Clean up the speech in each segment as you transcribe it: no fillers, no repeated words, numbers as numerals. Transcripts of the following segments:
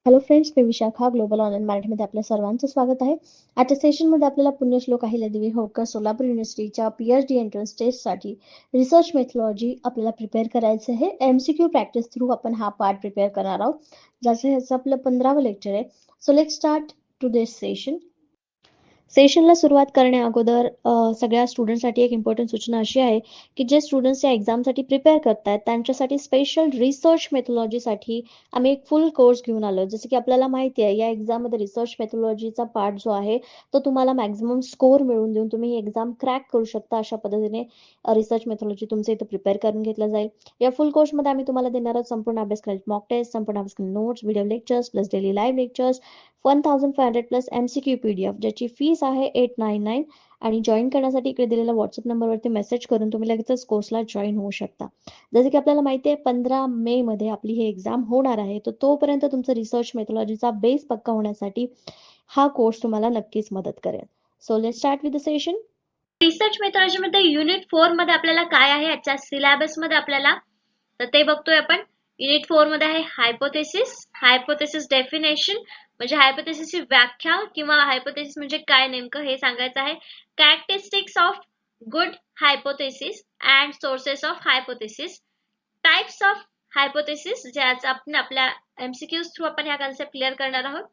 Hello friends, मी Vishakha global online मराठीमध्ये आपल्या सर्वांचं स्वागत आहे. आजच्या सेशनमध्ये आपल्याला पुण्यश्लोक अहिल्यादेवी होळकर सोलापूर युनिव्हर्सिटीच्या PhD एंट्रन्स टेस्टसाठी रिसर्च मेथॉलॉजी आपल्याला प्रिपेअर करायचं आहे. MCQ प्रॅक्टिस थ्रू आपण हा पार्ट प्रिपेअर करणार आहोत, ह्याचं आपलं 15वं लेक्चर आहे. So let's start to this session. सेशनला सुरुवात करण्या अगोदर सगळ्या स्टुडंटसाठी एक इम्पॉर्टंट सूचना अशी आहे की जे स्टुडंट्स या एक्झामसाठी प्रिपेअर करतात त्यांच्यासाठी स्पेशल रिसर्च मेथॉलॉजीसाठी आम्ही एक फुल कोर्स घेऊन आलो. जसं की आपल्याला माहिती आहे, या एक्झाममध्ये रिसर्च मेथॉलॉजीचा पार्ट जो आहे तो तुम्हाला मॅक्झिमम स्कोर मिळवून देऊन तुम्ही एक्झाम क्रॅक करू शकता. अशा पद्धतीने रिसर्च मेथॉलॉजी तुमचं इथं प्रिपेअर करून घेतलं जाईल. या फुल कोर्समध्ये आम्ही तुम्हाला देणार आहोत संपूर्ण अभ्यासक्रम, मॉक टेस्ट, संपूर्ण अभ्यासक्रम notes, video lectures plus daily live lectures, 1500 plus MCQ PDF, ज्याची फीस आहे 899. आणि जॉईन करण्यासाठी इकडे दिलेल्या व्हॉट्सअप नंबरवरती मेसेज करून तुम्ही लगेचच कोर्सला जॉईन होऊ शकता. जसं की आपल्याला माहिती आहे 15 मे मध्ये आपली ही एक्झाम होणार आहे, तर तोपर्यंत तुमचं रिसर्च मेथॉलॉजीचा बेस पक्का होण्यासाठी हा कोर्स तुम्हाला नक्कीच मदत करेल. So let's start with the session. Research methodology मध्ये युनिट 4 मध्ये आपल्याला काय आहे याच्या सिलेबस मध्ये आपल्याला तर ते बघतोय आपण. युनिट 4 मध्ये आहे हायपोथेसिस डेफिनेशन, म्हणजे हायपोथेसिसची व्याख्या किंवा हायपोथेसिस म्हणजे काय नेमकं हे सांगायचं आहे. Characteristics of good hypothesis and sources of hypothesis, types of hypothesis, ज्याचा आपण आपल्या MCQs थ्रू आपण ह्या कन्सेप्ट क्लिअर करणार आहोत.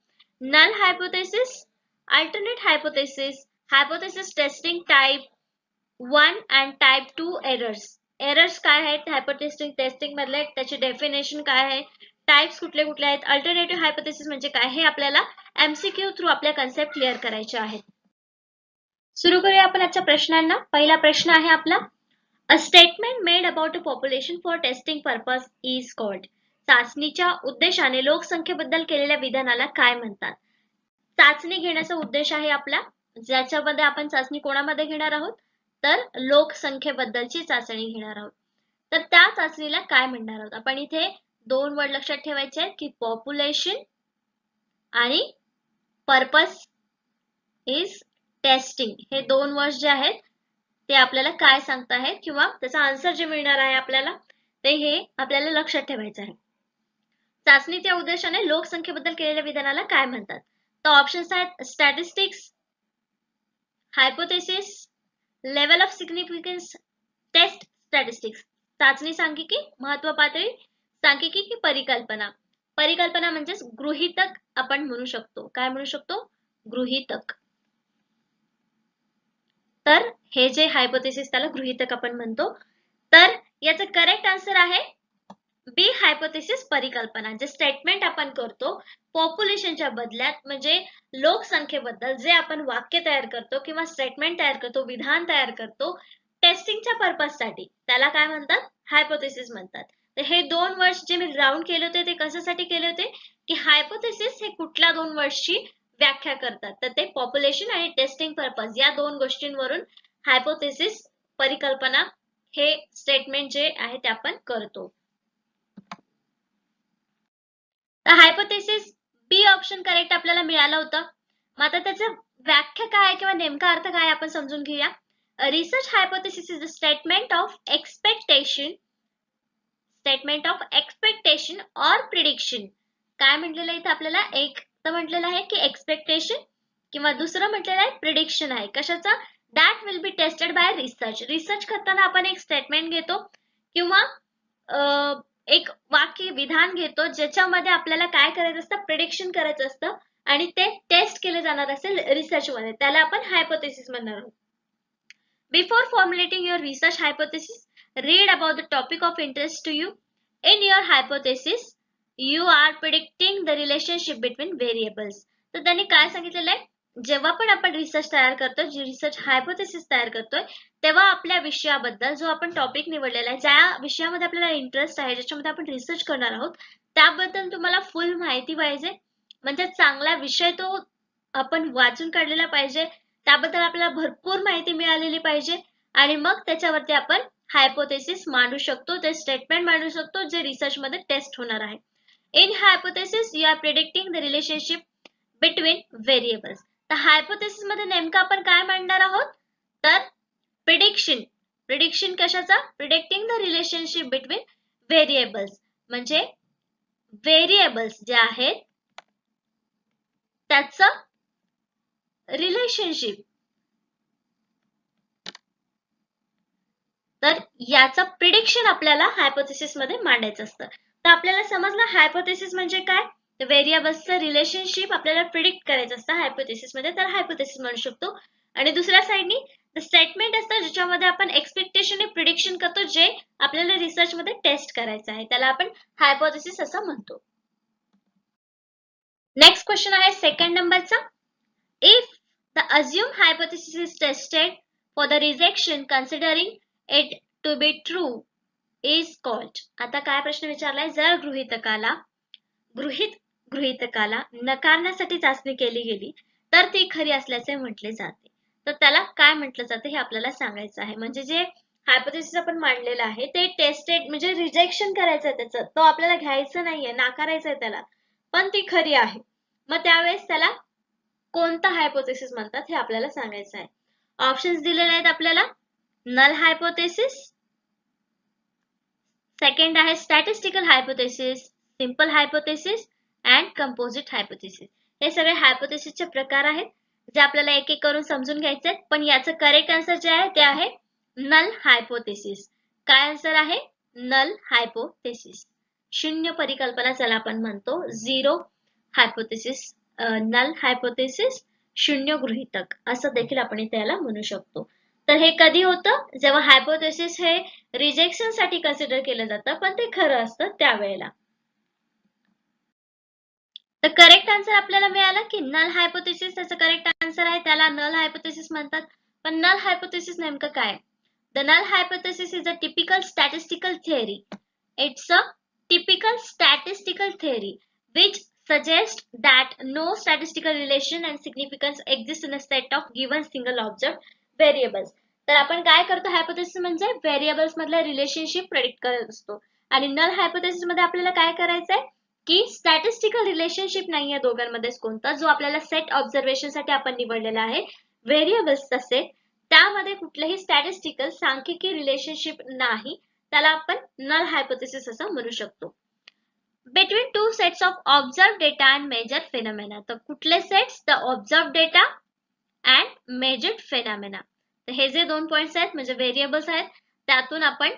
Null hypothesis, alternate hypothesis, hypothesis testing type 1 and type 2 errors काय आहेत हायपोथेसिस टेस्टिंग मधले, त्याची डेफिनेशन काय आहे, टाइप्स कुठले कुठले आहेत, अल्टरनेटिव्ह हायपोथेसिस म्हणजे काय, हे आपल्याला MCQ थ्रू आपल्या कन्सेप्ट क्लिअर करायचे आहेत. सुरू करूया आपण आजच्या प्रश्नांना. पहिला प्रश्न आहे आपला, a statement made about a population for testing purpose is called. चाचणीच्या उद्देशाने लोकसंख्येबद्दल केलेल्या विधानाला काय म्हणतात. चाचणी घेण्याचा उद्देश आहे आपला, ज्याच्यामध्ये आपण चाचणी कोणामध्ये घेणार आहोत, तर लोकसंख्येबद्दलची चाचणी घेणार आहोत. तर त्या चाचणीला काय म्हणणार आहोत आपण. इथे दोन वर्ड लक्षात ठेवायचे आहेत की पॉप्युलेशन आणि पर्पज इज टेस्टिंग. हे दोन वर्ड्स जे आहेत ते आपल्याला काय सांगत आहेत किंवा त्याचा आन्सर जे मिळणार आहे आपल्याला ते हे आपल्याला लक्षात ठेवायचं आहे. चाचणीच्या उद्देशाने लोकसंख्येबद्दल केलेल्या विधानाला काय म्हणतात. तर ऑप्शन्स आहेत statistics, hypothesis, level of significance, test statistics. चाचणी सांख्यिकी, महत्व पातळी, सांख्यिकी की परिकल्पना. परिकल्पना म्हणजेच गृहीतक आपण म्हणू शकतो. काय म्हणू शकतो, गृहीतक. तर हे जे हायपोथेसिस त्याला गृहीतक आपण म्हणतो. तर याचं करेक्ट आन्सर आहे बी, हायपोथेसिस परिकल्पना. जे स्टेटमेंट आपण करतो पॉप्युलेशनच्या बदल्यात, म्हणजे लोकसंख्येबद्दल जे आपण वाक्य तयार करतो किंवा स्टेटमेंट तयार करतो, विधान तयार करतो टेस्टिंगच्या पर्पजसाठी, त्याला काय म्हणतात, हायपोथेसिस म्हणतात. तर हे दोन वर्ड्स जे मी राउंड केले होते ते कशासाठी केले होते की हायपोथेसिस हे कुठल्या दोन वर्ड्सची व्याख्या करतात, तर ते पॉप्युलेशन आणि टेस्टिंग पर्पज या दोन गोष्टींवरून हायपोथेसिस परिकल्पना हे स्टेटमेंट जे आहे ते आपण करतो. तर हायपोथेसिस बी ऑप्शन करेक्ट आपल्याला मिळालं होतं. मग आता त्याचं व्याख्या काय किंवा नेमका अर्थ काय आपण समजून घेऊया. Research hypothesis is a statement of expectation or prediction. काय म्हटलेलं इथे आपल्याला, एक तर म्हटलेलं आहे की एक्सपेक्टेशन किंवा दुसरं म्हटलेलं आहे प्रिडिक्शन आहे. कशाचा, that will be tested by research. Research करताना आपण एक स्टेटमेंट घेतो किंवा एक वाक्य विधान घेतो ज्याच्यामध्ये आपल्याला काय करायचं असतं, प्रिडिक्शन करायचं असतं आणि ते टेस्ट केले जाणार असेल रिसर्च मध्ये, त्याला आपण हायपोथेसिस म्हणणार आहोत. Before formulating your research hypothesis, read about the topic of interest to you. In your hypothesis, you are predicting the relationship between variables. तर त्यांनी काय सांगितलेलं आहे, जेव्हा पण आपण रिसर्च तयार करतोय, जी रिसर्च हायपोथेसिस तयार करतोय, तेव्हा आपल्या विषयाबद्दल जो आपण टॉपिक निवडलेला आहे, ज्या विषयामध्ये आपल्याला इंटरेस्ट आहे, ज्याच्यामध्ये आपण रिसर्च करणार आहोत, त्याबद्दल तुम्हाला फुल माहिती पाहिजे. म्हणजे चांगला विषय तो आपण वाचून काढलेला पाहिजे, त्याबद्दल आपल्याला भरपूर माहिती मिळालेली पाहिजे आणि मग त्याच्यावरती आपण हायपोथेसिस मांडू शकतो, ते स्टेटमेंट मांडू शकतो जे रिसर्च मध्ये टेस्ट होणार आहे. In hypothesis you are predicting the relationship between variables. तर हायपोथेसिस मध्ये नेमकं आपण काय मांडणार आहोत, तर प्रिडिक्शन कशाचा, predicting the relationship between variables, म्हणजे व्हेरिएबल्स जे आहेत त्याचं रिलेशनशिप. तर याचं प्रिडिक्शन आपल्याला हायपोथेसिस मध्ये मांडायचं असतं. तर आपल्याला समजलं हायपोथेसिस म्हणजे काय, व्हेरिएबल्सचं रिलेशनशिप आपल्याला प्रिडिक्ट करायचं असतं हायपोथेसिस मध्ये, तर हायपोथेसिस म्हणू शकतो. आणि दुसऱ्या साइडनी स्टेटमेंट असतं ज्याच्यामध्ये आपण एक्सपेक्टेशन आणि प्रिडिक्शन करतो, जे आपल्याला रिसर्च मध्ये टेस्ट करायचं आहे, त्याला आपण हायपोथेसिस असं म्हणतो. नेक्स्ट क्वेश्चन आहे सेकंड नंबरचा. If the assumed hypothesis is tested for the rejection considering it to be true is called. आता काय प्रश्न विचारलाय, जर गृहीतकाला नकारण्यासाठी चाचणी केली गेली तर ती खरी असल्याचे म्हटले जाते, तर त्याला काय म्हटलं जाते हे आपल्याला सांगायचं आहे. म्हणजे जे हायपोथेसिस आपण मांडलेलं आहे ते टेस्टेड म्हणजे रिजेक्शन करायचं आहे, त्याचं तो आपल्याला घ्यायचं नाहीये, नाकारायचं आहे त्याला, पण ती खरी आहे. मग त्यावेळेस त्याला कोणता हायपोथेसिस म्हणतात हे आपल्याला सांगायचं आहे. ऑप्शन्स दिलेले आहेत आपल्याला. नल हायपोथेसिस, सेकंड आहे statistical hypothesis, simple hypothesis and composite hypothesis. हे सगळे हायपोथेसिसचे प्रकार आहेत जे आपल्याला एक एक करून समजून घ्यायचे आहेत. पण याचं करेक्ट आन्सर जे आहे ते आहे नल हायपोथेसिस. काय आन्सर आहे, नल हायपोथेसिस. शून्य परिकल्पना ज्याला आपण म्हणतो, झिरो हायपोथेसिस, नल हायपोथेसिस, शून्य गृहीतक असं देखील आपण त्याला म्हणू शकतो. तर हे कधी होतं, जेव्हा हायपोथेसिस हे रिजेक्शन साठी कन्सिडर केलं जातं पण ते खरं असतं त्यावेळेला. तर करेक्ट आन्सर आपल्याला मिळाला की नल हायपोथेसिस त्याचं करेक्ट आन्सर आहे, त्याला नल हायपोथेसिस म्हणतात. पण नल हायपोथेसिस नेमकं काय? The null hypothesis is a typical statistical theory. It's a typical statistical theory which suggests that no statistical relation and significance exists in a set of given single observed variables. तर आपण काय करतो, hypothesis म्हणजे variables मधला relationship predict करत असतो. आणि null hypothesis मध्ये आपल्याला काय करायचंय की स्टॅटिस्टिकल रिलेशनशिप नाहीये दोघांमध्येच कोणता, जो आपल्याला सेट ऑब्झर्वेशन साठी आपण निवडलेला आहे व्हेरिएबल्स तसे, त्यामध्ये कुठलेही स्टॅटिस्टिकल सांख्यिकी रिलेशनशिप नाही, त्याला आपण नल हायपोथेसिस असं म्हणू शकतो. Between two sets of observed data and measured phenomena. तर कुठले sets, the observed data and measured phenomena. तर हे जे दोन पॉइंट्स आहेत म्हणजे व्हेरिएबल्स आहेत, त्यातून आपण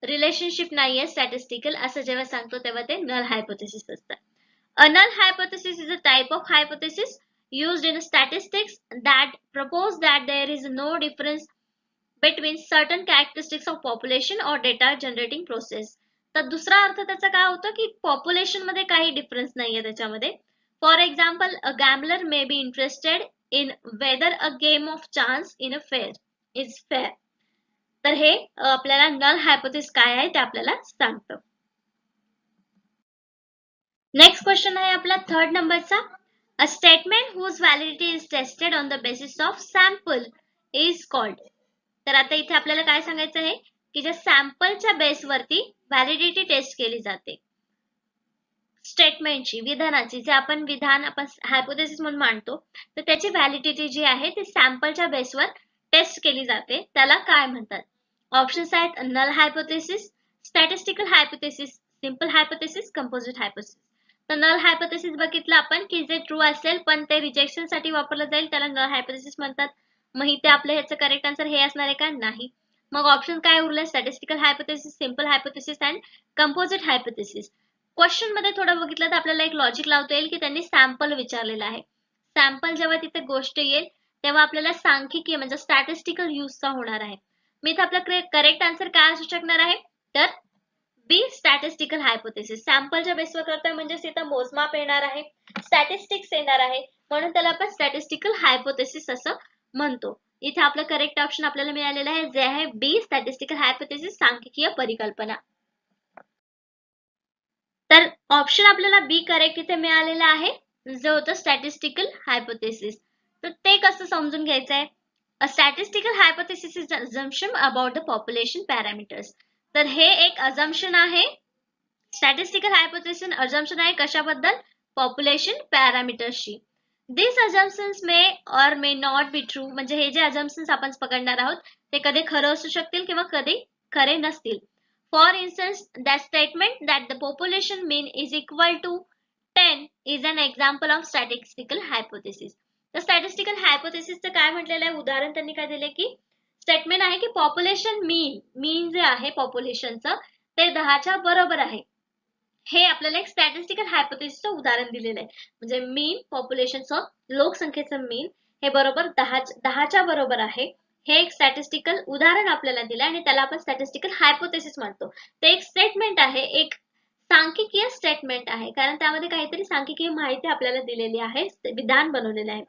रिलेशनशिप नाहीये स्टॅटिस्टिकल असं जेव्हा सांगतो तेव्हा ते नल हायपोथेसिस असतं. A null hypothesis is a type of hypothesis used in statistics that propose that there is no difference between certain characteristics of population or data generating process. तर दुसरा अर्थ त्याचा काय होतो की पॉप्युलेशन मध्ये काही डिफरन्स नाहीये त्याच्यामध्ये. For example, a gambler may be interested in weather a game of chance in a fair is fair. तर हे आपल्याला नल हायपोथेसिस काय आहे ते आपल्याला सांगतं. नेक्स्ट क्वेश्चन आहे आपला थर्ड नंबरचा. A statement whose validity is tested on the basis of sample is called. तर आता इथे आपल्याला काय सांगायचं आहे की ज्या सॅम्पलच्या बेसवरती व्हॅलिडिटी टेस्ट केली जाते स्टेटमेंटची, विधानाची, जे आपण विधान आपण हायपोथेसिस म्हणून मांडतो, तर त्याची व्हॅलिडिटी जी आहे ती सॅम्पलच्या बेसवर टेस्ट केली जाते, त्याला काय म्हणतात? ऑप्शन्स आहेत null hypothesis, statistical hypothesis, simple hypothesis, composite hypothesis. तर नल हायपोथेसिस बघितलं आपण की जे ट्रू असेल पण ते रिजेक्शन साठी वापरलं जाईल त्याला नल हायपोथेसिस म्हणतात. मग इथे आपलं ह्याचं करेक्ट आन्सर हे असणार आहे का? नाही. मग ऑप्शन काय उरले? Statistical hypothesis, simple hypothesis and composite hypothesis. Question मध्ये थोडं बघितलं तर आपल्याला एक लॉजिक लावता येईल की त्यांनी सॅम्पल विचारलेला आहे. सॅम्पल जेव्हा तिथे गोष्ट येईल तेव्हा आपल्याला सांख्यिकीय म्हणजे स्टॅटिस्टिकल यूजचा होणार आहे. मी इथे आपला करेक्ट आन्सर काय असू शकणार आहे? तर बी, स्टॅटिस्टिकल हायपोथेसिस. सॅम्पलच्या बेसवर करतोय म्हणजे तिथं मोजमाप येणार आहे, स्टॅटिस्टिक्स येणार आहे, म्हणून त्याला आपण स्टॅटिस्टिकल हायपोथेसिस असं म्हणतो. इथे आपलं करेक्ट ऑप्शन आपल्याला मिळालेलं आहे जे आहे बी, स्टॅटिस्टिकल हायपोथेसिस, सांख्यिकीय परिकल्पना. तर ऑप्शन आपल्याला बी करेक्ट इथे मिळालेला आहे, जे होतं स्टॅटिस्टिकल हायपोथेसिस. तर ते कसं समजून घ्यायचं आहे? A statistical hypothesis is assumption about the population parameters. तर हे एक अझम्पशन आहे. स्टॅटिस्टिकल हायपोथेसिस अझम्पशन आहे कशाबद्दल? पॉप्युलेशन पॅरामीटर्सची. दिस assumptions may or may not be true. म्हणजे हे जे assumptions आपण पकडणार आहोत ते कधी खरं असू शकतील किंवा कधी खरे नसतील. For instance, that statement that the population mean is equal to 10 is an example of statistical hypothesis. तर स्टॅटिस्टिकल हायपोथेसिसचं काय म्हटलेलं आहे, उदाहरण त्यांनी काय दिले की स्टेटमेंट आहे की पॉप्युलेशन मीन जे आहे पॉप्युलेशनचं ते 10च्या बरोबर आहे. हे आपल्याला एक स्टॅटिस्टिकल हायपोथेसिसचं उदाहरण दिलेलं आहे. म्हणजे मीन पॉप्युलेशनचं लोकसंख्येचं मीन हे बरोबर 10च्या बरोबर आहे. हे एक स्टॅटिस्टिकल उदाहरण आपल्याला दिलं आणि त्याला आपण स्टॅटिस्टिकल हायपोथेसिस म्हणतो. ते एक स्टेटमेंट आहे, एक सांख्यिकीय स्टेटमेंट आहे, कारण त्यामध्ये काहीतरी सांख्यिकीय माहिती आपल्याला दिलेली आहे, विधान बनवलेलं आहे.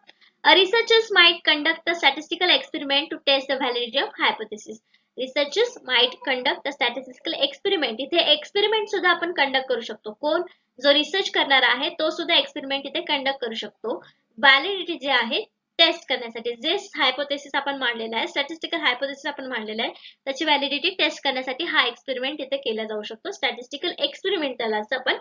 Researchers might conduct a statistical experiment to test the validity of hypothesis. Researchers might conduct a statistical experiment. इथे एक्सपेरिमेंट सुद्धा आपण कंडक्ट करू शकतो. कोण, जो रिसर्च करणारा आहे तो सुद्धा एक्सपेरिमेंट इथे कंडक्ट करू शकतो. व्हॅलिडिटी जे आहे टेस्ट करण्यासाठी, जे हायपोथेसिस आपण मांडलेला आहे, स्टॅटिस्टिकल हायपोथेसिस आपण मांडलेला आहे, त्याची व्हॅलिडिटी टेस्ट करण्यासाठी हा एक्सपेरिमेंट इथे केला जाऊ शकतो. स्टॅटिस्टिकल एक्सपेरिमेंट त्याला असं आपण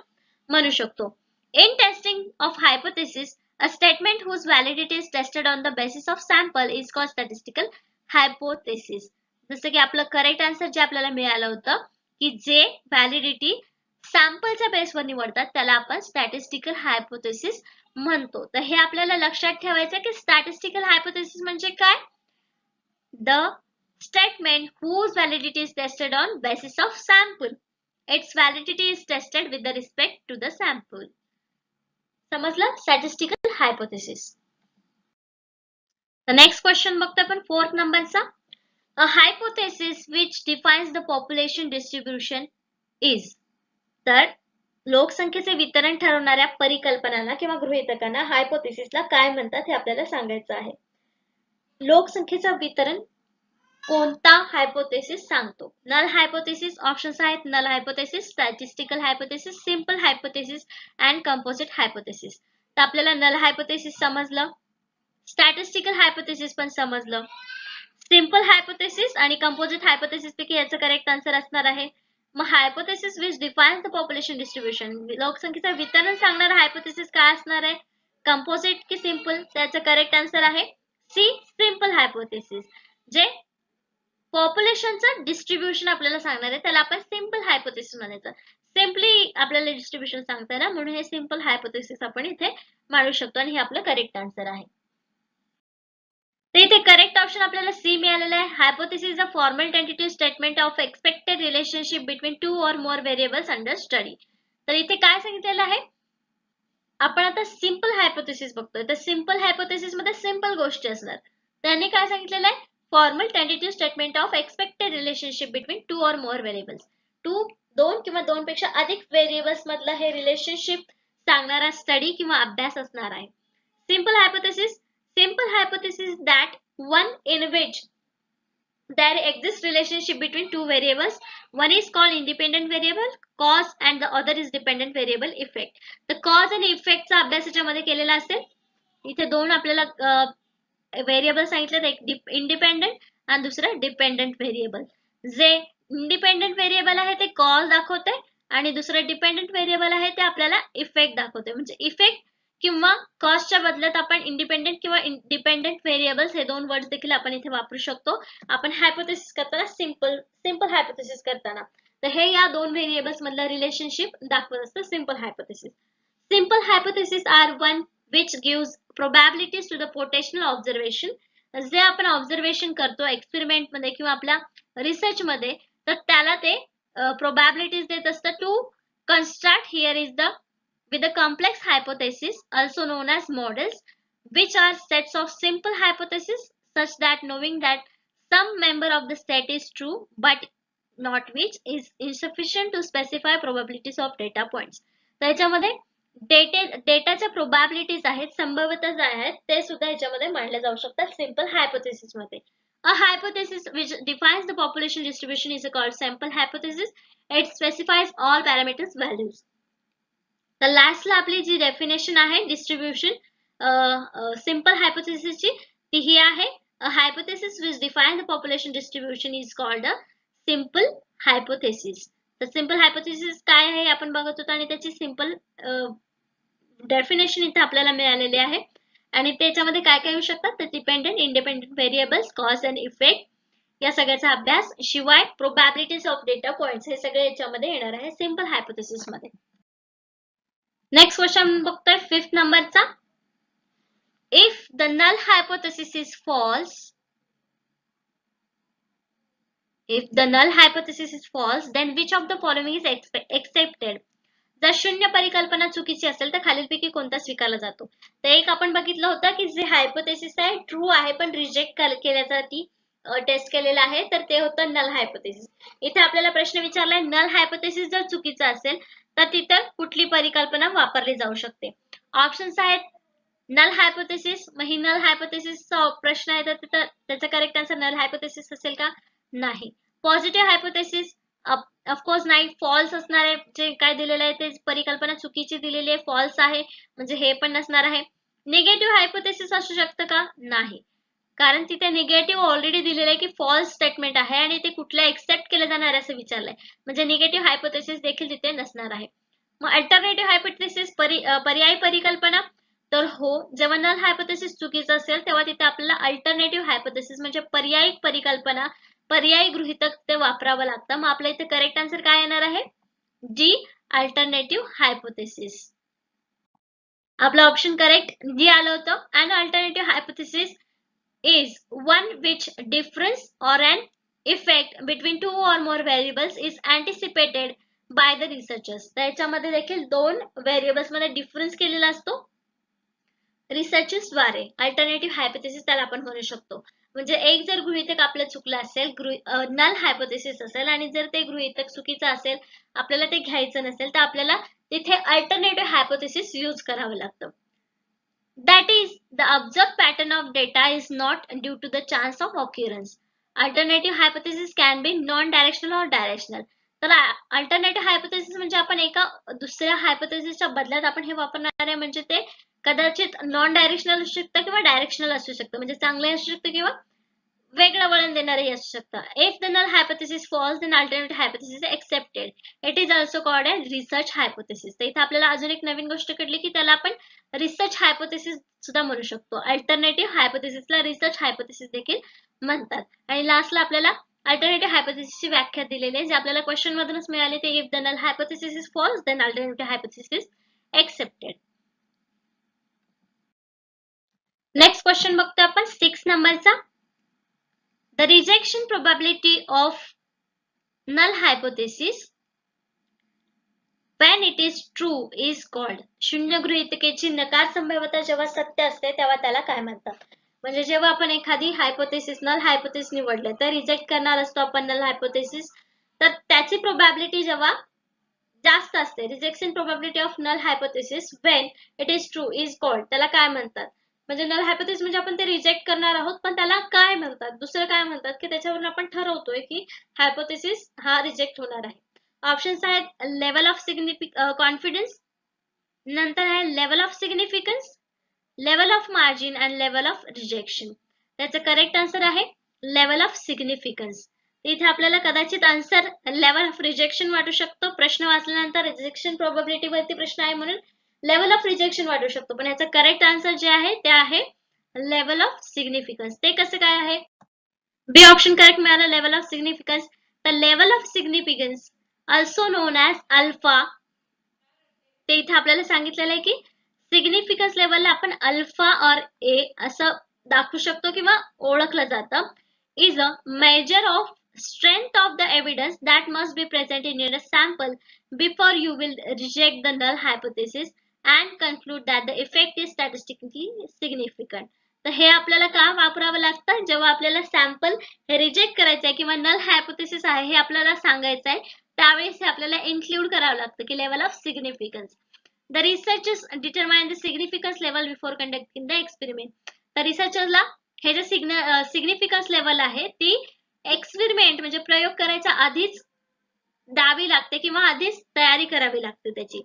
म्हणू शकतो. In testing of hypothesis, a statement whose validity is tested on the basis of sample is called statistical hypothesis. जसं की आपलं करेक्ट आन्सर जे आपल्याला मिळालं होतं की जे व्हॅलिडिटी सॅम्पलच्या बेसवर निवडतात त्याला आपण स्टॅटिस्टिकल हायपोथेसिस म्हणतो. तर हे आपल्याला लक्षात ठेवायचं की स्टॅटिस्टिकल हायपोथेसिस म्हणजे काय, the statement whose validity is tested on basis of sample. Its validity is tested with the respect to the sample. समजलं, स्टॅटिस्टिकल हायपोथेसिस. तर नेक्स्ट क्वेश्चन बघतोय आपण 4th नंबरचा. A hypothesis which defines the population distribution is. तर लोकसंख्येचे वितरण ठरवणाऱ्या परिकल्पनांना किंवा गृहीतकांना हायपोथेसिसला काय म्हणतात हे आपल्याला सांगायचं आहे. लोकसंख्येचं वितरण कोणता हायपोथेसिस सांगतो. नल हायपोथेसिस ऑप्शन्स आहेत, null hypothesis, statistical hypothesis, simple hypothesis and composite hypothesis. तर आपल्याला नल हायपोथेसिस समजलं, स्टॅटिस्टिकल हायपोथेसिस पण समजलं, सिंपल हायपोथेसिस आणि कंपोजिट हायपोथेसिस पैकी याचं करेक्ट आन्सर असणार आहे. मग hypothesis which defines the population distribution, लोकसंख्येचं वितरण सांगणारा हायपोथेसिस काय असणार आहे, कंपोजिट की सिंपल. त्याचं करेक्ट आन्सर आहे सी, सिंपल हायपोथेसिस. जे पॉप्युलेशनचं डिस्ट्रीब्युशन आपल्याला सांगणार आहे त्याला आपण सिंपल हायपोथेसिस म्हणायचं. सिम्पली आपल्याला डिस्ट्रीब्युशन सांगता ना, म्हणून हे सिंपल हायपोथेसिस आपण इथे मांडू शकतो आणि हे आपलं करेक्ट आन्सर आहे. तर इथे करेक्ट ऑप्शन आपल्याला सी मिळालेलं आहे. Hypothesis is a formal tentative statement of expected relationship between 2 or more variables under study. तर इथे काय सांगितलेलं आहे, आपण आता सिंपल हायपोथेसिस बघतोय. तर सिंपल हायपोथेसिस मध्ये सिंपल गोष्टी असणार. त्यांनी काय सांगितलेलं आहे, formal tentative statement of expected relationship between 2 or more variables. 2 किंवा 2 पेक्षा अधिक व्हेरिएबल्स मधलं हे रिलेशनशिप सांगणारा स्टडी किंवा अभ्यास असणार आहे. Simple hypothesis, simple hypothesis that one in which there exists relationship between two variables. One is called independent variable cause and the other is dependent variable effect. The cause and effect चा अभ्यास याच्यामध्ये केलेला असेल. इथे दोन आपल्याला variable सांगितले, एक इंडिपेंडंट आणि दुसरं डिपेंडंट व्हेरिएबल. जे इंडिपेंडंट व्हेरिएबल आहे ते कॉज दाखवते आणि दुसरं डिपेंडंट व्हेरिएबल आहे ते आपल्याला इफेक्ट दाखवते. म्हणजे इफेक्ट किंवा कॉस्टच्या बदल्यात आपण इंडिपेंडंट किंवा डिपेंडंट व्हेरिएबल्स हे दोन वर्ड देखील आपण इथे वापरू शकतो. आपण हायपोथेसिस करताना सिंपल हायपोथेसिस करताना तर हे या दोन व्हेरिएबल्स मधलं रिलेशनशिप दाखवत असतं simple hypothesis. Simple hypothesis are one which gives probabilities to the potential observation. जे आपण ऑब्झर्वेशन करतो एक्सपेरिमेंट मध्ये किंवा आपल्या रिसर्च मध्ये, तर त्याला ते प्रोबॅबिलिटीज देत असतं to construct here is the with a complex hypothesis also known as models, which are sets of simple hypotheses such that knowing that some member of the set is true but not which is insufficient to specify probabilities of data points. त्याच्यामध्ये डेटाच्या प्रोबॅबिलिटीज आहेत, संभाव्यता आहेत, ते सुद्धा याच्यामध्ये मांडले जाऊ शकतात सिंपल हायपोथेसिस मध्ये. A hypothesis which defines the population distribution is called sample hypothesis. It specifies all parameters values. तर लास्टला आपली जी डेफिनेशन आहे डिस्ट्रीब्युशन सिंपल हायपोथेसिसची ती ही आहे, a hypothesis which define the population distribution is called a simple hypothesis. तर सिंपल हायपोथेसिस काय आहे आपण बघत होतो आणि त्याची सिंपल डेफिनेशन इथे आपल्याला मिळालेली आहे. आणि त्याच्यामध्ये काय काय येऊ शकतात, तर dependent, independent variables, cause and effect या सगळ्याचा अभ्यास, शिवाय प्रोबॅबिलिटीज ऑफ डेटा पॉइंट्स हे सगळे याच्यामध्ये येणार आहे सिंपल हायपोथेसिस मध्ये. नेक्स्ट क्वेश्चन बघतोय 5th नंबरचा. If the null hypothesis is false, if the null hypothesis is false, then which of the following is accepted? जर शून्य परिकल्पना चुकीची असेल तर खालीलपैकी कोणता स्वीकारला जातो? तर एक आपण बघितलं होतं की जे हायपोथेसिस आहे ट्रू आहे पण रिजेक्ट केल्यासाठी टेस्ट केलेलं आहे, तर ते होतं नल हायपोथेसिस. इथे आपल्याला प्रश्न विचारलाय नल हायपोथेसिस जर चुकीचा असेल तर तिथं कुठली परिकल्पना वापरली जाऊ शकते? ऑप्शन्स आहेत नल हायपोथेसिस. मग ही नल हायपोथेसिसचा प्रश्न आहे तर तिथं त्याचा करेक्ट आन्सर नल हायपोथेसिस असेल का? नाही. पॉझिटिव्ह हायपोथेसिस ऑफकोर्स नाही, फॉल्स असणार आहे. जे काय दिलेलं आहे ते परिकल्पना चुकीची दिलेली आहे, फॉल्स आहे, म्हणजे हे पण नसणार आहे. निगेटिव्ह हायपोथेसिस असू शकतं का? नाही, कारण तिथे निगेटिव्ह ऑलरेडी दिलेलं आहे की फॉल्स स्टेटमेंट आहे आणि ते कुठल्या एक्सेप्ट केलं जाणार असं विचारलंय, म्हणजे निगेटिव्ह हायपोथेसिस देखील तिथे नसणार आहे. मग अल्टरनेटिव्ह हायपोथेसिस पर्यायी परिकल्पना, तर हो, जेव्हा नल हायपोथेसिस चुकीचं असेल तेव्हा तिथे आपल्याला अल्टरनेटिव्ह हायपोथेसिस म्हणजे पर्यायी परिकल्पना, पर्यायी गृहीतक ते वापरावं लागतं. मग आपल्या इथे करेक्ट आन्सर काय येणार आहे? D, alternative hypothesis. आपला ऑप्शन करेक्ट डी आलं होतं. And alternative hypothesis is one which difference or an effect between two or more variables is anticipated by the researchers. त्याच्यामध्ये देखील दोन व्हेरिएबल्स मध्ये डिफरन्स केलेला असतो रिसर्चर्स द्वारे. अल्टरनेटिव्ह हायपोथेसिस त्याला आपण म्हणू शकतो. म्हणजे एक जर गृहीतक आपलं चुकलं असेल, नल हायपोथेसिस असेल आणि जर ते गृहीतक चुकीचं असेल, आपल्याला ते घ्यायचं नसेल, तर आपल्याला तिथे अल्टरनेटिव्ह हायपोथेसिस यूज करावं लागतं. That is, the observed pattern of data is not due to the chance of occurrence. Alternative hypothesis can be non-directional or directional. तर अल्टरनेटिव्ह हायपोथेसिस म्हणजे आपण एका दुसऱ्या हायपोथेसिसच्या बदल्यात आपण हे वापरणार आहे, म्हणजे ते कदाचित नॉन डायरेक्शनल असू शकतं किंवा डायरेक्शनल असू शकतं, म्हणजे चांगले असू शकतं किंवा वेगळं वळण देणारही असू शकतं. If the null hypothesis falls, then alternative hypothesis is accepted. It is also called as research hypothesis. तर इथे आपल्याला अजून एक नवीन गोष्ट कळली की त्याला आपण रिसर्च हायपोथेसिस सुद्धा म्हणू शकतो. अल्टरनेटिव्ह हायपोथेसिसला रिसर्च हायपोथेसिस देखील म्हणतात. आणि लास्टला आपल्याला अल्टरनेटिव्ह हायपोथेसिसची व्याख्या दिलेली आहे, जे आपल्याला क्वेश्चन मधूनच मिळाली. ते if the null hypothesis is false, then alternative hypothesis is accepted. Next question बघतो आपण 6 नंबरचा. The rejection probability of null hypothesis when it is true is called. शून्य गृहीतकेची नकार संभाव्यता जेव्हा सत्य असते तेव्हा त्याला काय म्हणतात? म्हणजे जेव्हा आपण एखादी हायपोथेसिस नल हायपोथेसिस निवडले तर रिजेक्ट करणार असतो आपण नल हायपोथेसिस, तर त्याची प्रोबॅबिलिटी जेव्हा जास्त असते, rejection probability of null hypothesis when it is true is called, त्याला काय म्हणतात? म्हणजे नल हायपोथेसिस म्हणजे आपण ते रिजेक्ट करणार आहोत, पण त्याला काय म्हणतात, दुसरं काय म्हणतात की त्याच्यावरून आपण ठरवतोय की हायपोथेसिस हा रिजेक्ट होणार आहे. ऑप्शन्स आहेत लेवल ऑफ कॉन्फिडन्स, नंतर आहे level of significance, level of margin and level of rejection. त्याचं करेक्ट आन्सर आहे लेवल ऑफ सिग्निफिकन्स. इथे आपल्याला कदाचित आन्सर लेवल ऑफ रिजेक्शन वाटू शकतो, प्रश्न वाचल्यानंतर रिजेक्शन प्रोबॅबिलिटी वरती प्रश्न आहे म्हणून लेवल ऑफ रिजेक्शन वाटू शकतो, पण याचं करेक्ट आन्सर जे आहे ते आहे लेवल ऑफ सिग्निफिकन्स. ते कसं काय आहे? बी ऑप्शन करेक्ट मिळालं, लेवल ऑफ सिग्निफिकन्स. तर level of significance also non as alpha, ते इथे आपल्याला सांगितलेलं आहे की सिग्निफिकन्स लेवलला आपण अल्फा और ए असं दाखवू शकतो किंवा ओळखलं जातं. Is a measure of strength of the evidence that must be present in your sample before you will reject the null hypothesis and conclude that the effect is statistically significant. तर हे आपल्याला का वापरावं लागतं? जेव्हा आपल्याला सॅम्पल हे reject करायचं आहे किंवा नल हायपोथेसिस आहे हे आपल्याला सांगायचं आहे, त्यावेळेस हे आपल्याला इन्क्लूड करावं लागतं की level of significance. The researchers determine the significance level before conducting the experiment. तर रिसर्चरला हे जे सिग्निफिकन्स लेवल आहे ती एक्सपेरिमेंट म्हणजे प्रयोग करायच्या आधीच द्यावी लागते किंवा आधीच तयारी करावी लागते त्याची.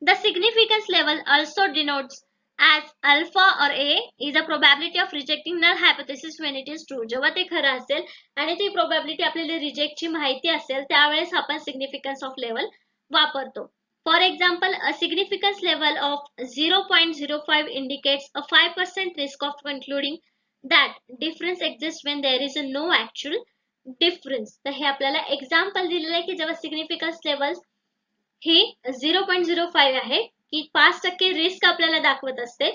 The significance level also denotes as alpha or A is a probability of rejecting null hypothesis when it is true. जेव्हा ते खरं असेल आणि ती प्रोबॅबिलिटी आपल्याला रिजेक्टची माहिती असेल त्यावेळेस आपण सिग्निफिकन्स ऑफ लेवल वापरतो. For example, a significance level of 0.05 indicates a 5% risk of concluding that difference exists when there is a no actual difference. तर हे आपल्याला एक्झाम्पल दिलेलं आहे की जेव्हा सिग्निफिकन्स लेवल ही 0.05 आहे की 5% रिस्क आपल्याला दाखवत असते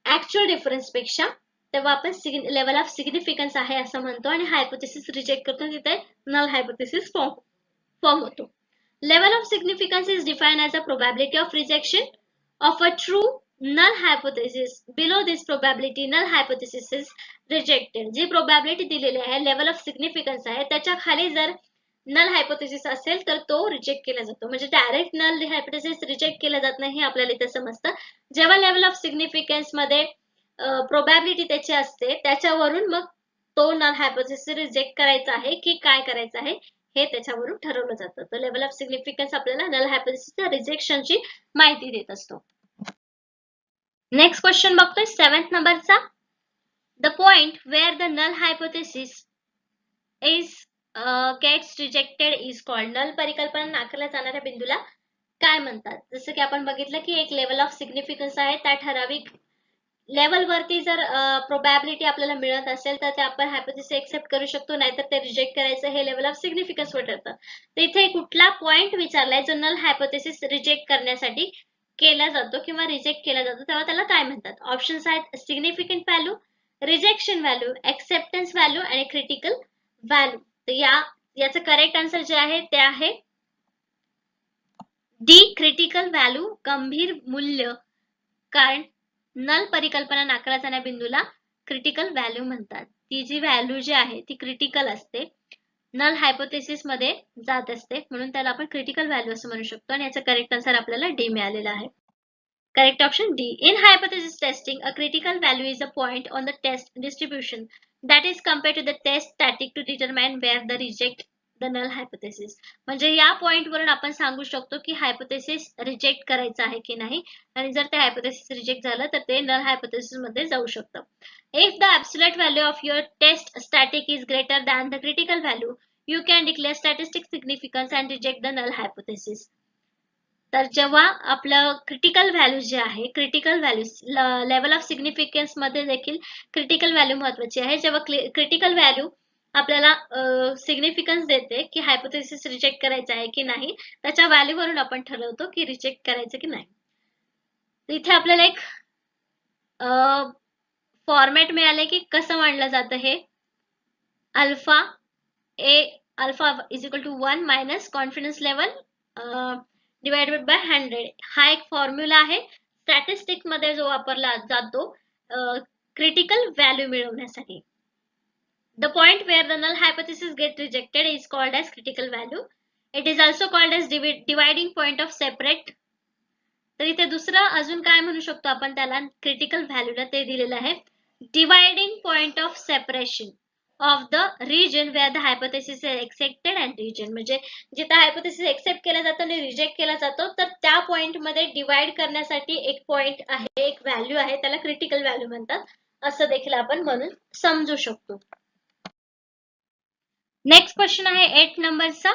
ऍक्च्युअल डिफरन्स पेक्षा, तेव्हा आपण लेवल ऑफ सिग्निफिकन्स आहे असं म्हणतो आणि हायपोथेसिस रिजेक्ट करतो, तिथे नल हायपोथेसिस फॉर्म होतो. Level of significance is defined as a probability of rejection of a true null hypothesis. Below this probability null hypothesis is rejected. जी प्रोबॅबिलिटी दिलेली आहे, लेवल ऑफ सिग्निफिकन्स आहे, त्याच्या खाली जर नल हायपोथेसिस असेल तर तो रिजेक्ट केला जातो. म्हणजे डायरेक्ट नल हायपोथेसिस रिजेक्ट केला जात नाही हे आपल्याला इथे समजतं. जेव्हा लेवल ऑफ सिग्निफिकन्स मध्ये प्रोबॅबिलिटी त्याची असते, त्याच्यावरून मग तो नल हायपोथेसिस रिजेक्ट करायचा आहे की काय करायचं आहे हे त्याच्यावरून ठरवलं जातं. तर लेवल ऑफ सिग्निफिकन्स आपल्याला नल हायपोथेसिसच्या रिजेक्शनची माहिती देत असतो. नेक्स्ट क्वेश्चन बघतोय 7th नंबरचा. The point where the null hypothesis is gets rejected is called. Null परिकल्पना नाकारल्या जाणाऱ्या बिंदूला काय म्हणतात? जसं की आपण बघितलं की एक लेवल ऑफ सिग्निफिकन्स आहे, त्या ठराविक लेवल वरती जर प्रोबॅबिलिटी आपल्याला मिळत असेल तर ते आपण हायपोथेसिस एक्सेप्ट करू शकतो, नाहीतर ते रिजेक्ट करायचं हे लेवल ऑफ सिग्निफिकन्स वर ठरतं. तर इथे कुठला पॉइंट विचारलाय जो नल हायपोथेसिस रिजेक्ट करण्यासाठी केला जातो किंवा रिजेक्ट केला जातो, तेव्हा त्याला काय म्हणतात? ऑप्शन्स आहेत significant value, rejection value, acceptance value आणि क्रिटिकल व्हॅल्यू. तर याचं करेक्ट आन्सर जे आहे ते आहे डी, क्रिटिकल व्हॅल्यू, गंभीर मूल्य. कारण नल परिकल्पना नाकारल्या जाणाऱ्या बिंदूला क्रिटिकल व्हॅल्यू म्हणतात. ती जी व्हॅल्यू जी आहे ती क्रिटिकल असते, नल हायपोथेसिस मध्ये जात असते, म्हणून त्याला आपण क्रिटिकल व्हॅल्यू असं म्हणू शकतो. आणि याचा करेक्ट आन्सर आपल्याला डी मिळालेला आहे. Correct option D. In hypothesis testing, a critical value is a point on the test distribution that is compared to the test static to determine where the reject the null hypothesis. म्हणजे या point वरून आपण सांगू शकतो की hypothesis reject करायचं आहे की नाही, आणि जर ते हायपोथेसिस रिजेक्ट झालं तर ते नल हायपोथेसिस मध्ये जाऊ शकतं. If the absolute value of your test static is greater than the critical value, you can declare statistic significance and reject the null hypothesis. तर जेव्हा आपलं क्रिटिकल व्हॅल्यू जे आहे, critical value level of significance मध्ये देखील critical value महत्वाची आहे. जेव्हा क्रिटिकल व्हॅल्यू आपल्याला सिग्निफिकन्स देते की हायपोथेसिस रिजेक्ट करायचं आहे की नाही, त्याच्या व्हॅल्यूवरून आपण ठरवतो की रिजेक्ट करायचं की नाही. इथे आपल्याला एक फॉर्मॅट मिळाले की कसं मांडलं जातं हे. Alpha is equal to 1 minus confidence level divided by 100. हा एक फॉर्म्युला आहे स्टॅटिस्टिक मध्ये जो वापरला जातो क्रिटिकल व्हॅल्यू मिळवण्यासाठी. The point where the null hypothesis get rejected is called as critical value. It is also called as dividing point of separate. तर इथे दुसरं अजून काय म्हणू शकतो आपण त्याला, क्रिटिकल व्हॅल्यूला ते दिलेलं आहे dividing point of separation of the region where the hypothesis is accepted and region. म्हणजे जिथे हायपोथेसिस एक्सेप्ट केला जातो आणि रिजेक्ट केला जातो, तर त्या पॉइंट मध्ये डिवाइड करण्यासाठी एक पॉइंट आहे, एक व्हॅल्यू आहे, त्याला क्रिटिकल व्हॅल्यू म्हणतात, असं देखील आपण म्हणून समजू शकतो. नेक्स्ट क्वेश्चन आहे 8 नंबरचा.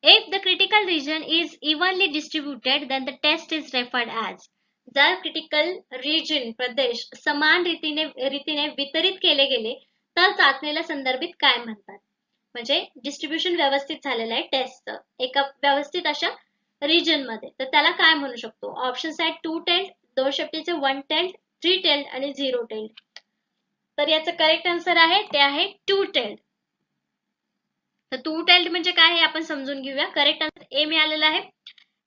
If the critical region is evenly distributed, then the test is referred as. जर क्रिटिकल रिजन प्रदेश समान रीतीने वितरित केले गेले तर चाचणीला संदर्भित काय म्हणतात? म्हणजे डिस्ट्रीब्युशन व्यवस्थित झालेलं आहे टेस्टचं एका व्यवस्थित अशा रिजन मध्ये, तर त्याला काय म्हणू शकतो? ऑप्शन्स आहेत 2 टेल्ड, 2 शेपटीचे, 1 टेल्ड, 3 टेल्ड आणि 0 टेल्ड. तर याचं करेक्ट आन्सर आहे ते आहे 2 टेल्ड. तर 2 टेल्ड म्हणजे काय हे आपण समजून घेऊया. करेक्ट आन्सर ए मिळालेला आहे.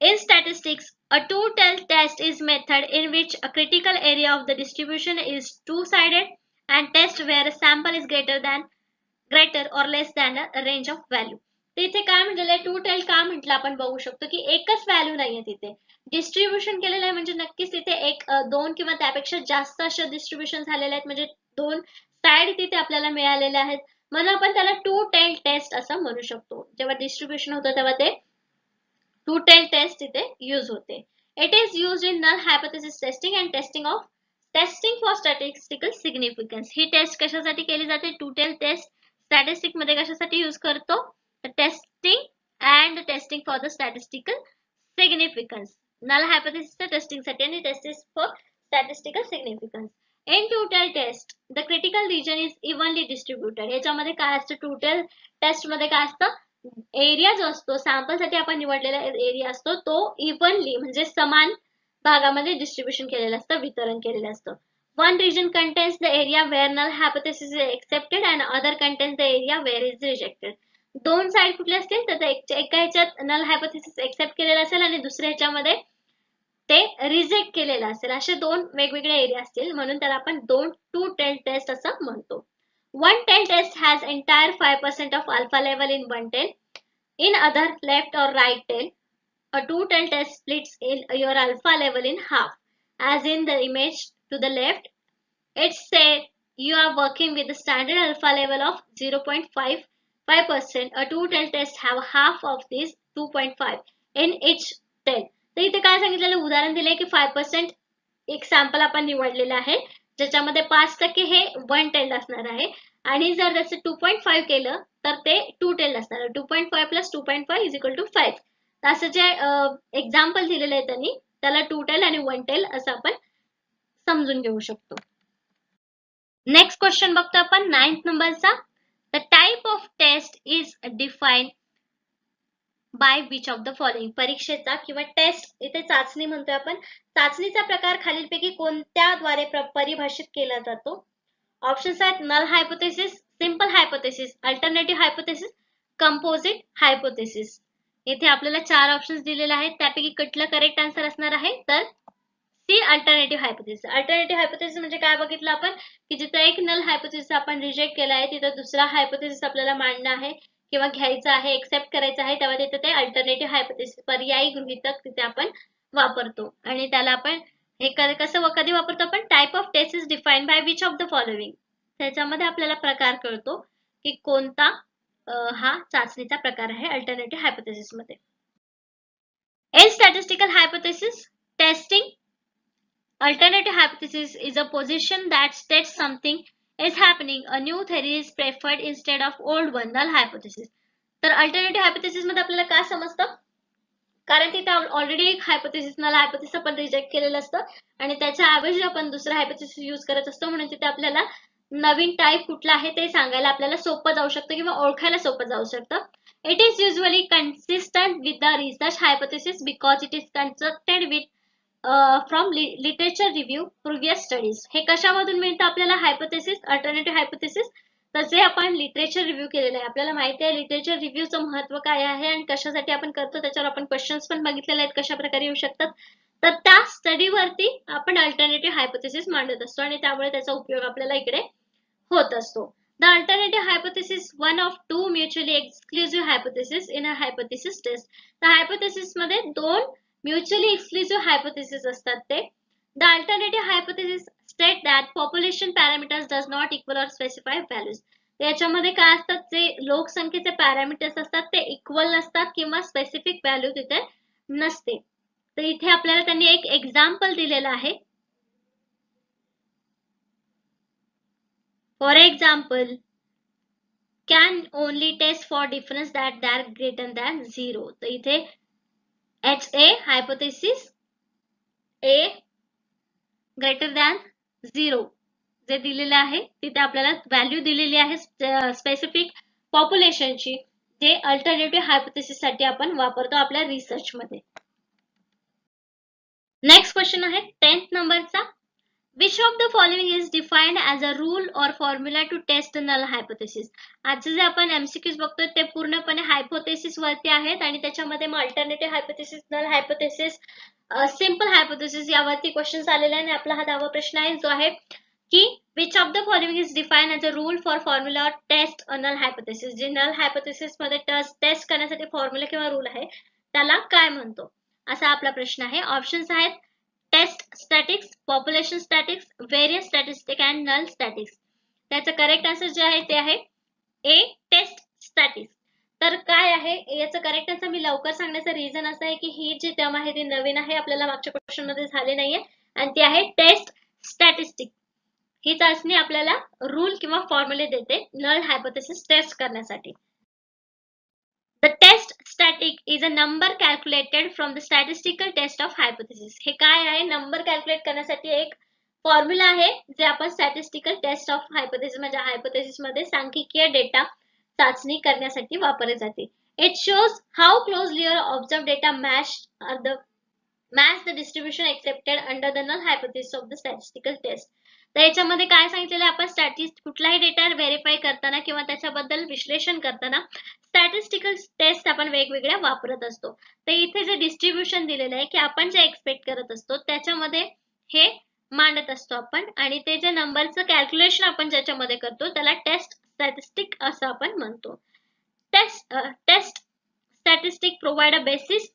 In statistics, a two-tailed test is method in which a critical area of the distribution is two-sided and test where a sample is greater or less than a range of value. तर इथे काय म्हटलेलं आहे, to tailed का म्हटलं आपण बघू शकतो की एकच व्हॅल्यू नाहीये तिथे, डिस्ट्रीब्युशन केलेलं आहे, म्हणजे नक्कीच तिथे एक 2 किंवा त्यापेक्षा जास्त अशा डिस्ट्रीब्युशन झालेले आहेत, म्हणजे 2 साइड तिथे आपल्याला मिळालेले आहेत, म्हणून आपण त्याला टू टेल्ड टेस्ट असं म्हणू शकतो. जेव्हा डिस्ट्रीब्युशन होतं तेव्हा ते टू टेल्ड टेस्ट इथे यूज होते. It is used in null hypothesis testing and testing for statistical significance. ही टेस्ट कशासाठी केली जाते? टू टेल्ड टेस्ट स्टॅटिस्टिक मध्ये कशासाठी यूज करतो? Testing and testing for the statistical significance. Null हायपोथेसिसच्या टेस्टिंग साठी आणि testing for statistical significance. In two tailed test the critical region is evenly distributed. याच्यामध्ये काय असतं? टू टेल्ड टेस्ट मध्ये काय असतं? एरिया जो असतो सॅम्पल साठी आपण निवडलेला एरिया असतो तो इव्हनली म्हणजे समान भागामध्ये डिस्ट्रीब्युशन केलेलं असतं, वितरण केलेलं असतं. One region contains the area where null hypothesis is accepted and other contains the area where is rejected. दोन साइड कुठले असतील तर एका ह्याच्यात नल हायपोथेसिस एक्सेप्ट केलेला असेल आणि दुसऱ्या ह्याच्यामध्ये ते रिजेक्ट केलेलं असेल. असे दोन वेगवेगळे एरिया असतील म्हणून त्याला आपण टू टेल टेस्ट असं म्हणतो. One tail test has entire 5% of alpha level in one tail. In other left or right tail, a two-tail test splits your alpha level in half. As in the image to the left, it's said you are working with the standard alpha level of 0.55%. A two-tail test have half of this 2.5 in each tail. तर इथे काय सांगितलेलं उदाहरण दिलंय की 5% एक sample आपण निवडलेलं आहे ज्याच्यामध्ये 5% हे वन टेल असणार आहे आणि जर त्याचं 2.5 केलं तर ते टू टेल असणार. 2.5 प्लस 2.5 इज इक्वल टू 5. असं जे एक्झाम्पल दिलेलं आहे त्यांनी त्याला टू टेल आणि वन टेल असं आपण समजून घेऊ शकतो. नेक्स्ट क्वेश्चन बघतो आपण 9th नंबरचा. The type of test is defined by which of the following. परीक्षेचा किंवा टेस्ट इथे चाचणी म्हणतोय आपण. चाचणीचा प्रकार खालीलपैकी कोणत्याद्वारे परिभाषित केला जातो. ऑप्शन्स आहेत null hypothesis, simple hypothesis, alternative hypothesis, composite hypothesis. इथे आपल्याला 4 ऑप्शन्स दिलेले आहेत त्यापैकी कुठलं करेक्ट आन्सर असणार आहे तर C alternative hypothesis. Alternative hypothesis म्हणजे काय बघितलं आपण की जिथे एक नल हायपोथेसिस आपण रिजेक्ट केला आहे तिथे दुसरा हायपोथेसिस आपल्याला मांडणं आहे किंवा घ्यायचं आहे, एक्सेप्ट करायचं आहे, तेव्हा तिथे ते अल्टरनेटिव्ह हायपोथेसिस पर्यायी गृहीतक तिथे आपण वापरतो. आणि त्याला आपण हे कसं कधी वापरतो आपण type of test is defined by which of the following. त्याच्यामध्ये आपल्याला प्रकार कळतो की कोणता हा चाचणीचा प्रकार आहे अल्टरनेटिव्ह हायपोथेसिस मध्ये. In statistical hypothesis testing alternative hypothesis is a position that states something is happening. A new theory is preferred instead of old one. Null hypothesis. तर अल्टरनेटिव्ह हायपोथेसिस मध्ये आपल्याला काय समजतं कारण तिथे ऑलरेडी एक हायपोथेसिस नल हायपोथेसिस आपण reject केलेलं असतं आणि त्याच्या ऐवजी आपण दुसरा हायपोथेसिस यूज करत असतो म्हणून तिथे आपल्याला नवीन टाइप कुठला आहे ते सांगायला आपल्याला सोपं जाऊ शकतं किंवा ओळखायला सोपं जाऊ शकतं. It is usually consistent with the research hypothesis because it is constructed with from literature review previous studies. हे कशामधून मिळतं आपल्याला हायपोथेसिस अल्टरनेटिव्ह हायपोथेसिस तर जे आपण लिटरेचर रिव्ह्यू केलेलं आहे. आपल्याला माहिती आहे लिटरेचर रिव्ह्यूचं महत्व काय आहे आणि कशासाठी आपण करतो त्याच्यावर आपण क्वेश्चन्स पण बघितलेले आहेत कशा प्रकारे येऊ शकतात. तर त्या स्टडीवरती आपण अल्टरनेटिव्ह हायपोथेसिस मांडत असतो आणि त्यामुळे त्याचा उपयोग आपल्याला इकडे होत असतो. The alternative hypothesis one of two mutually exclusive hypothesis in a hypothesis test. तर हायपोथेसिस मध्ये दोन म्युच्युअली एक्सक्लुसिव्ह हायपोथेसिस असतात ते. The alternative hypothesis state that population parameters does not equal or specify values. याच्यामध्ये काय असतात जे लोकसंख्येचे पॅरामीटर्स असतात ते इक्वल नसतात किंवा स्पेसिफिक व्हॅल्यू तिथे नसते. तर इथे आपल्याला त्यांनी एक एक्झाम्पल दिलेलं आहे. For example, can only test for difference that they are greater than 0. तर इथे HA hypothesis A greater than 0 जे दिलेलं आहे तिथे आपल्याला व्हॅल्यू दिलेली आहे स्पेसिफिक पॉप्युलेशनची जे अल्टरनेटिव्ह हायपोथेसिस साठी आपण वापरतो आपल्या रिसर्च मध्ये. नेक्स्ट क्वेश्चन आहे 10th नंबरचा. Which of the following is defined as a rule or formula to test the null hypothesis? आजचे जे आपण MCQs बघतोय ते पूर्णपणे हायपोथेसिस वरती आहेत आणि त्याच्यामध्ये मग alternative hypothesis, null hypothesis, simple hypothesis यावरती क्वेश्चन्स आलेले आहे आणि आपला हा 10वा प्रश्न आहे जो आहे की which of the following is defined as a rule for formula or test a null hypothesis. जे नल हायपोथेसिस मध्ये टेस्ट करण्यासाठी फॉर्म्युला किंवा रूल आहे त्याला काय म्हणतो असा आपला प्रश्न आहे. ऑप्शन्स आहेत test statics, population statics, various statistic and null statics. त्याचं करेक्ट आन्सर जे आहे ते आहे ए टेस्ट स्टॅटिक्स. तर काय आहे याचं करेक्ट आन्सर मी लवकर सांगण्याचं रिझन असं आहे की ही जी टर्म आहे ती नवीन आहे आपल्याला मागच्या क्वेश्चन मध्ये झाली नाहीये आणि ती आहे टेस्ट स्टॅटिस्टिक. ही चाचणी आपल्याला रूल किंवा फॉर्म्युले देते नल हायपोथेसिस टेस्ट करण्यासाठी. The test static is a number calculated from the statistical test of hypothesis. हे काय आहे नंबर कॅल्क्युलेट करण्यासाठी एक फॉर्म्युला आहे जे आपण स्टॅटिस्टिकल टेस्ट ऑफ हायपोथेसिस म्हणजे हायपोथेसिस मध्ये सांख्यिकीय डेटा चाचणी करण्यासाठी वापरले जाते. It shows how closely your observed data match the distribution accepted under the null hypothesis of the statistical test. तर याच्यामध्ये काय सांगितलेलं आहे, आपण कुठलाही डेटा व्हेरीफाय करताना किंवा त्याच्याबद्दल विश्लेषण करताना स्टॅटिस्टिकल टेस्ट आपण वेगवेगळ्या वापरत असतो. तर इथे जे डिस्ट्रीब्युशन दिलेलं आहे की आपण जे एक्सपेक्ट करत असतो त्याच्यामध्ये हे मांडत असतो आपण, आणि ते जे नंबरचं कॅल्क्युलेशन आपण ज्याच्यामध्ये करतो त्याला टेस्ट स्टॅटिस्टिक असं आपण म्हणतो. Test statistic provide a basis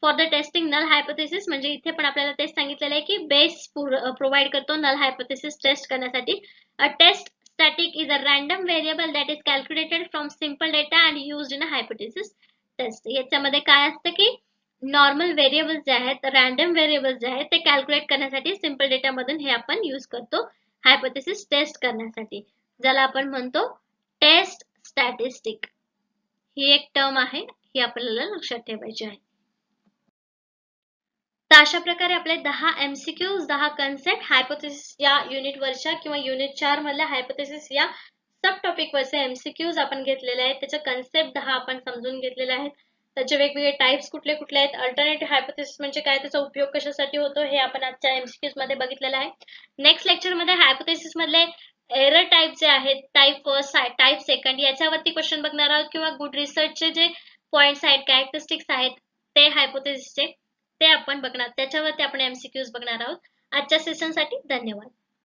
for the testing null hypothesis, म्हणजे इथे पण आपल्याला तेच सांगितलेलं आहे की बेस प्रोव्हाइड करतो नल हायपोथेसिस टेस्ट करण्यासाठी. A test static is a random variable that is calculated from simple data and used in a hypothesis test. याच्यामध्ये काय असतं की नॉर्मल व्हेरिएबल्स जे आहेत, रॅन्डम व्हेरिएबल्स जे आहेत ते कॅल्क्युलेट करण्यासाठी सिम्पल डेटा मधून हे आपण यूज करतो हायपोथेसिस टेस्ट करण्यासाठी, ज्याला आपण म्हणतो टेस्ट स्टॅटिस्टिक. ही एक टर्म आहे, ही आपल्याला लक्षात ठेवायची आहे. तर अशा प्रकारे आपले 10 MCQs 10 कन्सेप्ट हायपोथेसिस या युनिट वरच्या किंवा युनिट 4 मधल्या हायपोथेसिस या सब टॉपिक वरचे MCQs आपण घेतलेले आहेत. त्याचे कन्सेप्ट 10 आपण समजून घेतलेले आहेत. त्याचे वेगवेगळे टाइप्स कुठले कुठले आहेत, अल्टरनेटिव्ह हायपोथेसिस म्हणजे काय, त्याचा उपयोग कशासाठी होतो हे आपण आजच्या MCQs मध्ये बघितलेलं आहे. नेक्स्ट लेक्चर मध्ये हायपोथेसिस मधले एरर टाइप जे आहेत, टाइप फर्स्ट टाइप सेकंड याच्यावरती क्वेश्चन बघणार आहोत, किंवा गुड रिसर्चचे जे पॉइंट्स आहेत, कॅरेक्टरिस्टिक्स आहेत ते हायपोथेसिसचे ते आपण बघणार, त्याच्यावरती आपण MCQs बघणार आहोत. आजच्या सेशनसाठी धन्यवाद.